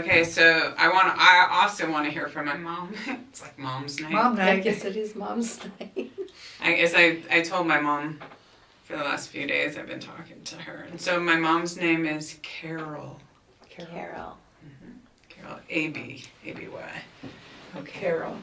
Okay, so I also want to hear from my mom. It's like mom's night. Mom I night. guess it is Mom's night. I guess I told my mom for the last few days I've been talking to her. And so my mom's name is Carol. Carol. Carol, A-B-Y. Okay. Carol.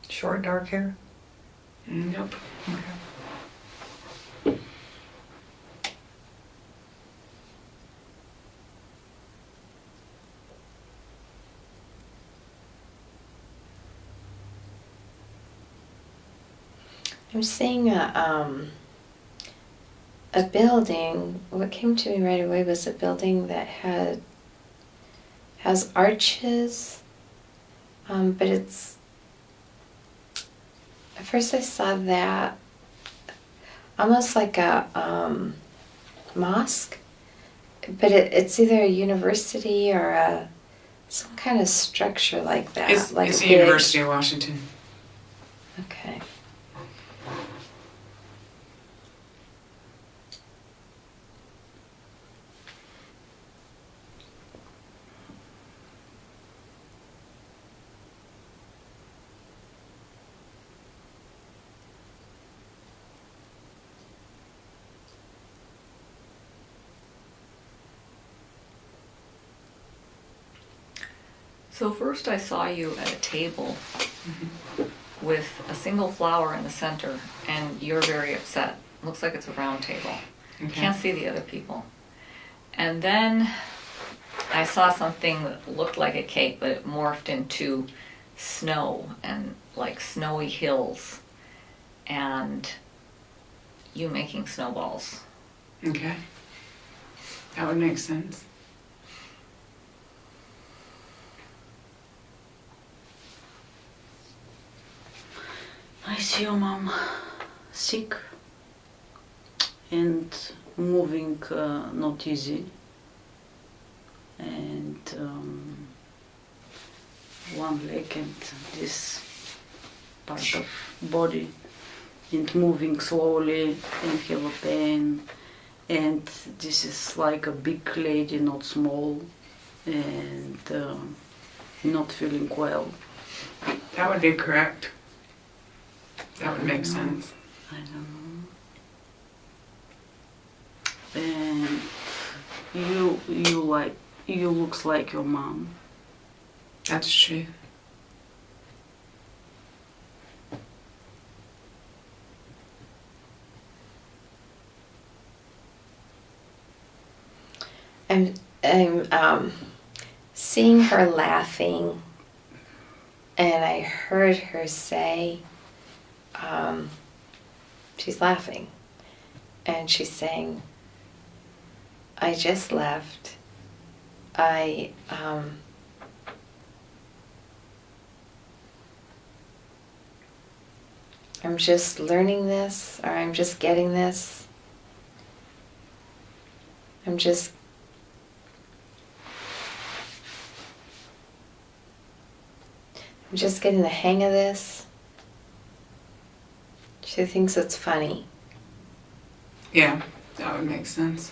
Short dark hair. Nope. Okay. I'm seeing a building. What came to me right away was a building that has arches, but it's. At first, I saw that almost like a mosque, but it's either a university or some kind of structure like that. It's like the a big- University of Washington. Okay. So first I saw you at a table with a single flower in the center, and you're very upset. Looks like it's a round table. Okay. Can't see the other people. And then I saw something that looked like a cake, but it morphed into snow and like snowy hills, and you making snowballs. Okay. That would make sense. I see your mom sick and moving not easy, and one leg and this part of body and moving slowly and have a pain, and this is like a big lady, not small, and not feeling well. That would be correct. That would make sense. I don't know. And you looks like your mom. That's true. I'm seeing her laughing, and I heard her say, she's laughing, and she's saying, I just left. I'm just learning this, or I'm just getting this. I'm just getting the hang of this. She thinks it's funny. Yeah, that would make sense.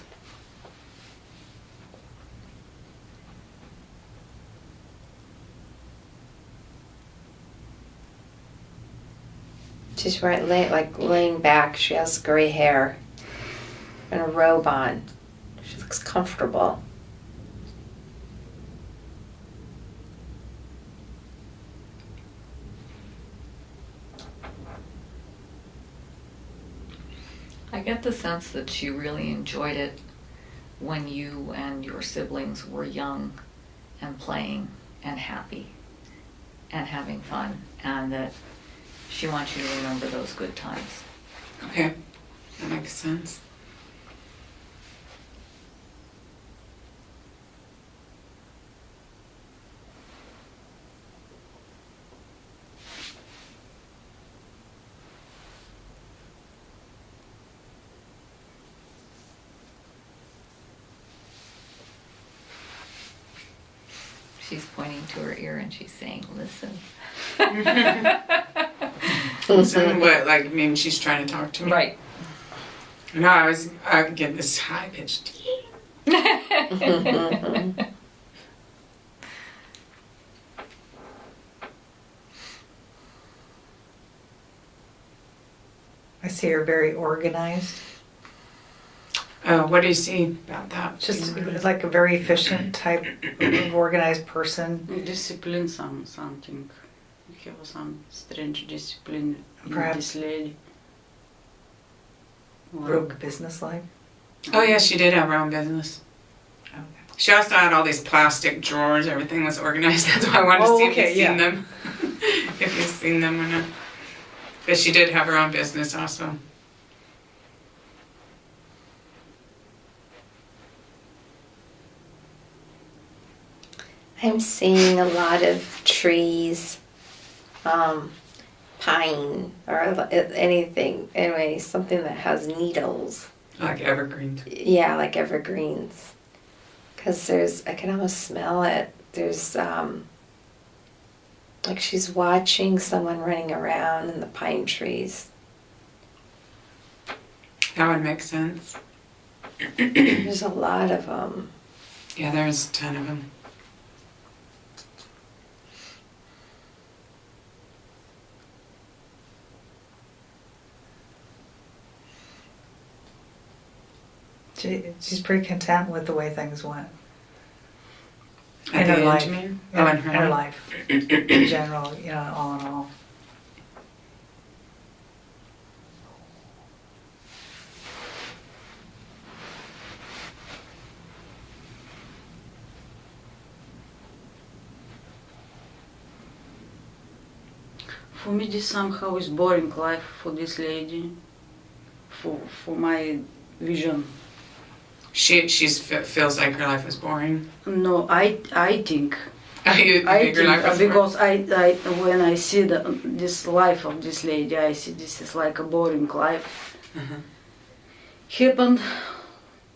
She's laying back. She has gray hair and a robe on. She looks comfortable. I get the sense that she really enjoyed it when you and your siblings were young and playing and happy and having fun, and that she wants you to remember those good times. Okay, that makes sense. She's pointing to her ear and she's saying, listen. So what, like, maybe she's trying to talk to me? Right. No, I get this high-pitched. I see her very organized. What do you see about that? Just like a very efficient type of organized person. Discipline, something. You have some strange discipline in Perhaps. this lady. Rogue business life. Oh yeah, she did have her own business. Okay. She also had all these plastic drawers. Everything was organized. That's why I wanted to see if you've seen them. If you've seen them or not. But she did have her own business also. I'm seeing a lot of trees, pine, or anything. Anyway, something that has needles. Like evergreens. Yeah, like evergreens. Because I can almost smell it. There's, like she's watching someone running around in the pine trees. That would make sense. There's a lot of them. Yeah, there's a ton of them. She's pretty content with the way things went. At In the her end, life. you mean? In, Oh, in her life. In general, all in all. For me, this somehow is boring life for this lady. For my vision. She feels like her life is boring. No, I think. You I think your life think is boring? because I when I see this life of this lady, I see this is like a boring life. Uh-huh. Happened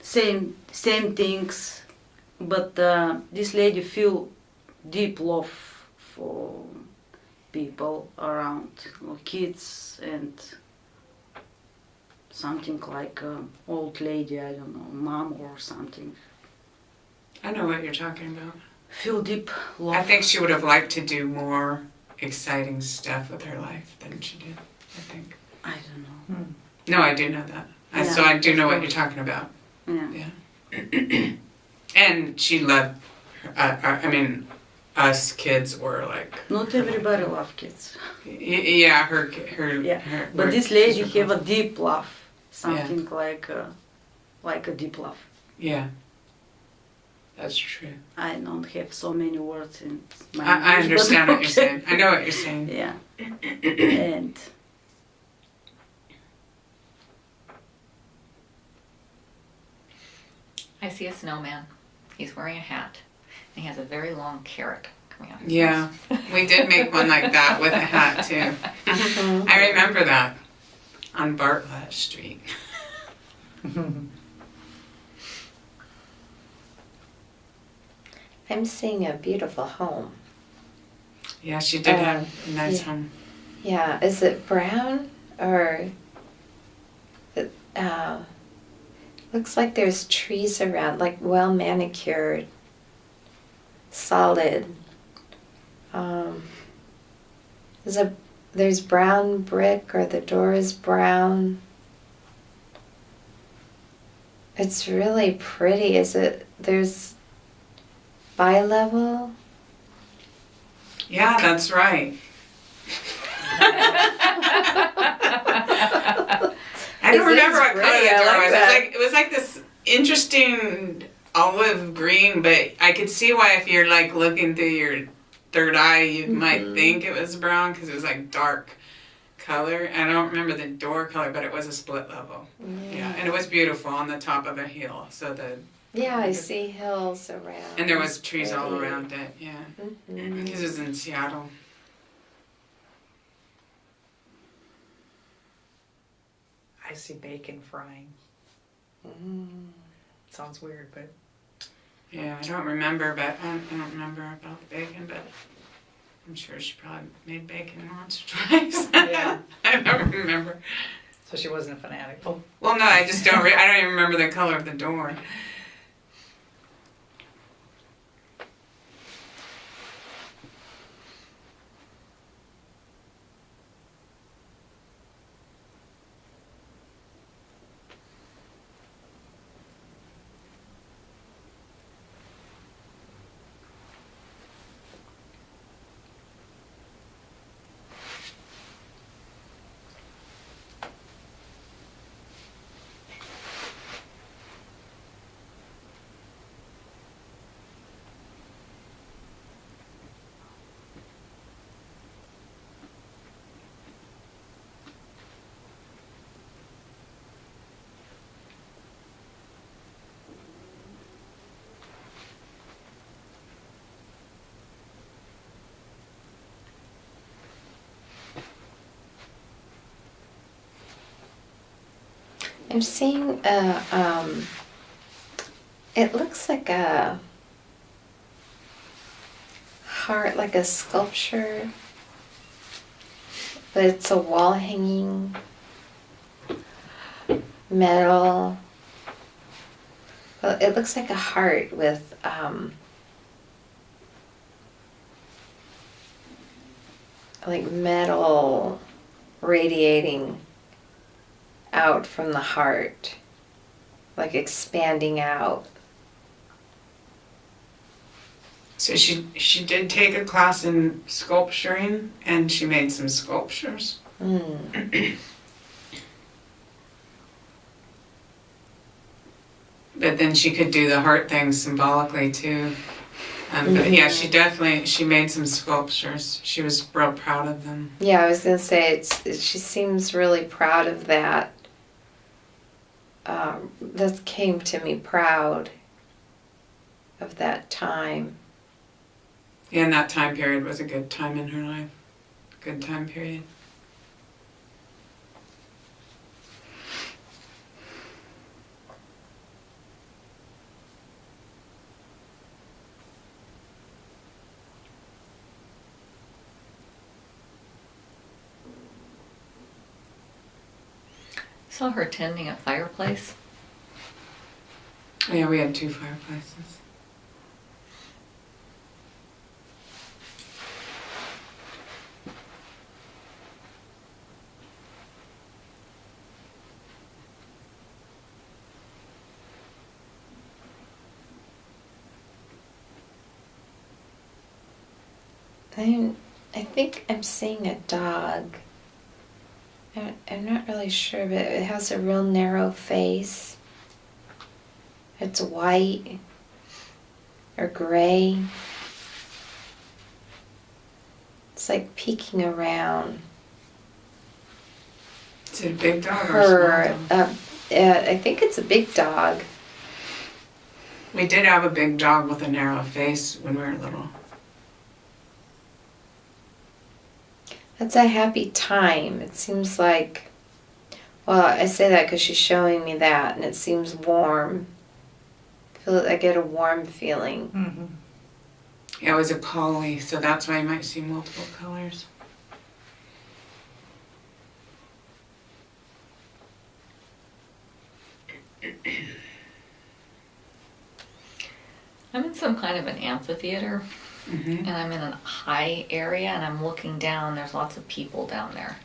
same things, but this lady feel deep love for people around, kids and something like old lady, I don't know, mom or something. I know what you're talking about. Feel deep love. I think she would have liked to do more exciting stuff with her life than she did, I think. I don't know. No, I do know that. Yeah, So I do of know what course. you're talking about. Yeah. And she loved, I mean, us kids were like... Not everybody love kids. Yeah, her Yeah. her- But her this lady sister have a was- deep love. Something like a deep love. Yeah. That's true. I don't have so many words in my I English, but understand what you're okay. saying. I know what you're saying. Yeah. And I see a snowman. He's wearing a hat. And he has a very long carrot coming out. Yeah, we did make one like that with a hat too. I remember that on Bartlett Street. I'm seeing a beautiful home. Yeah, she did have a nice yeah. home. Yeah, is it brown or looks like there's trees around, like well manicured, solid. There's brown brick, or the door is brown. It's really pretty. There's bi-level? Yeah, that's right. I don't remember what color pretty. the I door like was. that. It was like this interesting olive green, but I could see why if you're like looking through your third eye, you might think it was brown because it was like dark color. I don't remember the door color, but it was a split level. Yeah, and it was beautiful on the top of a hill. So Yeah, I see hills around. and there was It's trees all pretty. around it. Yeah, Mhm. this is in Seattle. I see bacon frying. Sounds weird, but Yeah, I don't remember, but I don't remember about the bacon, but I'm sure she probably made bacon once or twice. Yeah. I don't remember. So she wasn't a fanatic. Oh, Well, no, I just don't. I don't even remember the color of the door. I'm seeing it looks like a heart, like a sculpture, but it's a wall hanging metal. Well, it looks like a heart with like metal radiating out from the heart, like expanding out. So she did take a class in sculpturing, and she made some sculptures. Mm. But then she could do the heart thing symbolically too. But yeah, she made some sculptures. She was real proud of them. Yeah, I was gonna say she seems really proud of that. That came to me, proud of that time. Yeah, and that time period was a good time in her life. Good time period. Saw her tending a fireplace. Oh, yeah, we had 2 fireplaces. I think I'm seeing a dog. I'm not really sure, but it has a real narrow face. It's white or gray. It's like peeking around. Is it a big dog or a small dog? I think it's a big dog. We did have a big dog with a narrow face when we were little. That's a happy time. It seems like, well, I say that because she's showing me that, and it seems warm. I get a warm feeling. mm-hmm. Yeah, it was a collie, so that's why you might see multiple colors. I'm in some kind of an amphitheater, Mm-hmm. and I'm in a high area, and I'm looking down. There's lots of people down there.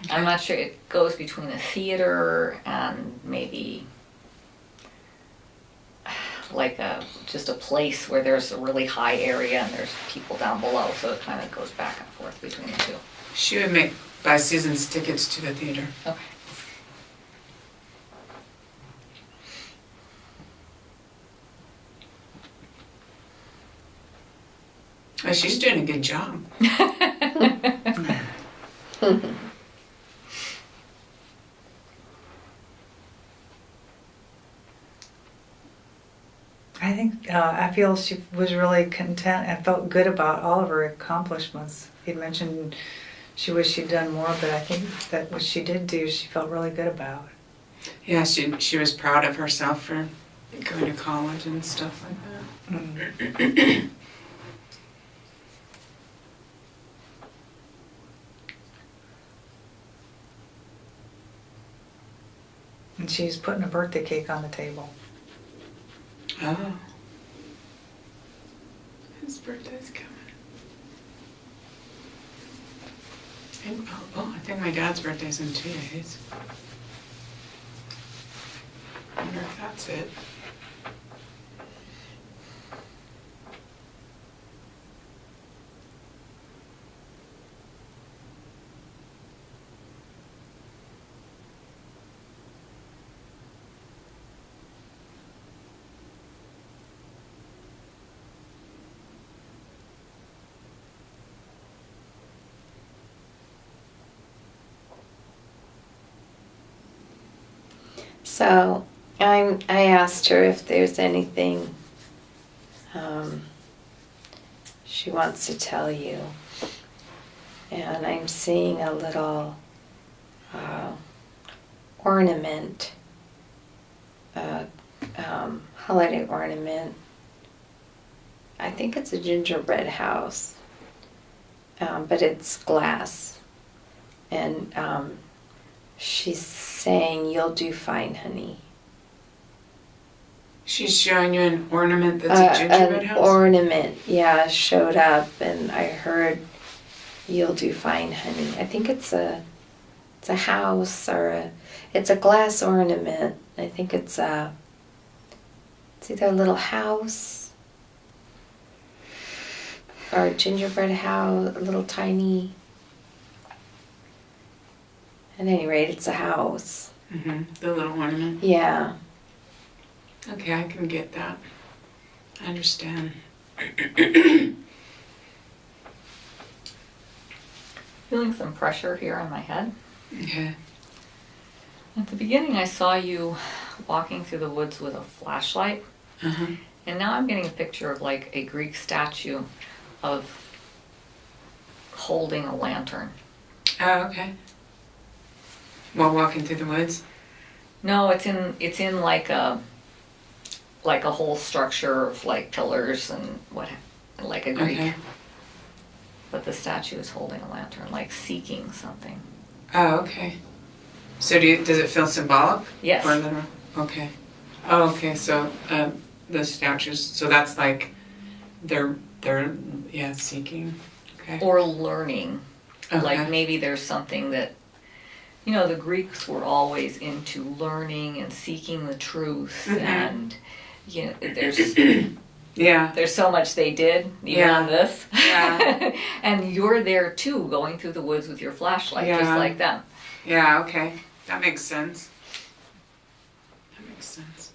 Okay. I'm not sure. It goes between a theater and maybe like just a place where there's a really high area and there's people down below. So it kind of goes back and forth between the two. She would buy Susan's tickets to the theater. Okay. Oh, she's doing a good job. I feel she was really content and felt good about all of her accomplishments. You mentioned she wished she'd done more, but I think that what she did do, she felt really good about. Yeah, she was proud of herself for going to college and stuff like that. And she's putting a birthday cake on the table. Oh. His birthday's coming. I think my dad's birthday's in 2 days. I wonder if that's it. So I asked her if there's anything she wants to tell you. And I'm seeing a little ornament, holiday ornament. I think it's a gingerbread house, but it's glass. And she's saying, "You'll do fine, honey." She's showing you an ornament that's a gingerbread an house? ornament, yeah, showed up, and I heard, "You'll do fine, honey." I think it's a house, or it's a glass ornament. I think it's either a little house or a gingerbread house, a little tiny. At any rate, it's a house. The little ornament. Yeah. Okay, I can get that. I understand. Feeling some pressure here on my head. Okay. At the beginning, I saw you walking through the woods with a flashlight. And now I'm getting a picture of like a Greek statue of holding a lantern. Oh, okay. While walking through the woods? No, it's in like a whole structure of like pillars and like a Greek. Okay. But the statue is holding a lantern, like seeking something. Oh, okay. So does it feel symbolic? Yes. Or literal? Okay. Oh, okay. So the statues. So that's like they're seeking. Okay. Or learning. Okay. Like maybe there's something that, the Greeks were always into learning and seeking the truth, and there's so much they did even on this. Yeah. And you're there too, going through the woods with your flashlight, just like them. Yeah. Okay. That makes sense. That makes sense.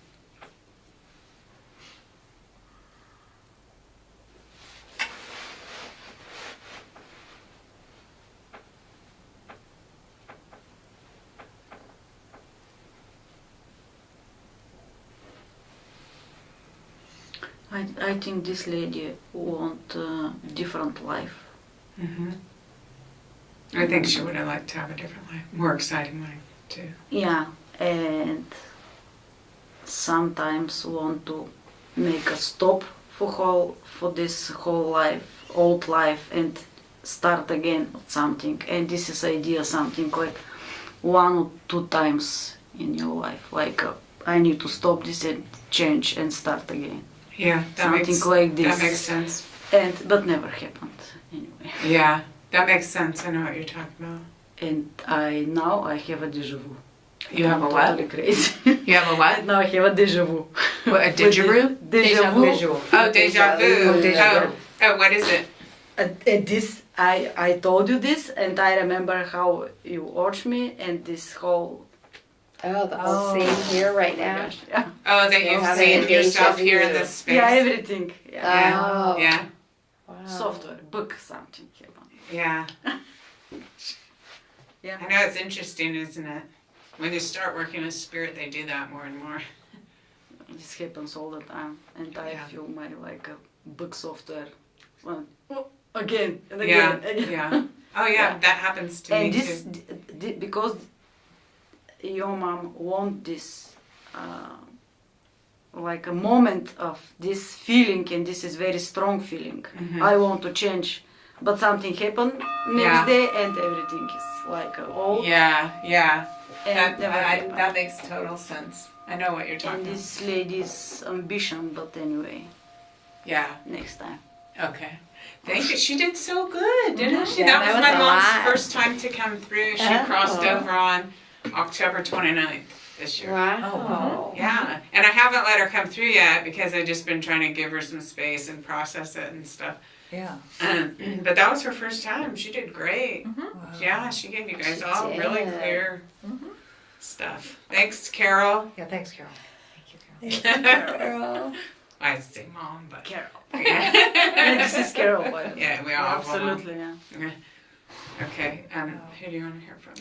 I think this lady want different life. I think she would have liked to have a different life, more exciting life too. Yeah, and sometimes want to make a stop for this whole life, old life, and start again with something. And this is idea something like 1 or 2 times in your life, like I need to stop this and change and start again. Yeah, Something like this. That makes sense. But never happened anyway. Yeah, that makes sense. I know what you're talking about. And now I have a deja vu. You have a what? Totally crazy. You have a what? Now I have a deja vu. What, a didgeridoo? Deja vu. Oh, deja vu. Oh, what is it? This I told you this, and I remember how you watched me, and this whole. Oh, the whole scene here right now. Gosh, yeah. Oh, that you've having seen a deja yourself here in vu. this space. Yeah, everything. Yeah. Oh. Yeah. Wow. Software, book, something. Yeah. Yeah. I know, it's interesting, isn't it? When you start working with spirit, they do that more and more. This happens all the time, and I feel my book software. Well, again and again. Yeah. Oh yeah, that happens to And me this too. because your mom want this like a moment of this feeling, and this is very strong feeling. I want to change, but something happened next day, and everything is like old. Yeah. And That makes total sense. I know what you're talking and about. this lady's ambition, but anyway, Yeah. next time. Okay. Thank you. She did so good, didn't she? Yeah, that was that my was a mom's lot. first time to come through. She crossed over on October 29th this year. Wow. Yeah. And I haven't let her come through yet because I've just been trying to give her some space and process it and stuff. Yeah. But that was her first time. She did great. Wow. Yeah, she gave you guys She all really did. clear stuff. Thanks, Carol. Yeah, thanks, Carol. Thank you, Carol. Girl. I say mom, but Carol. yeah, And this is Carol, by the way. yeah we all have one mom. Absolutely, yeah. Okay. Who do you want to hear from?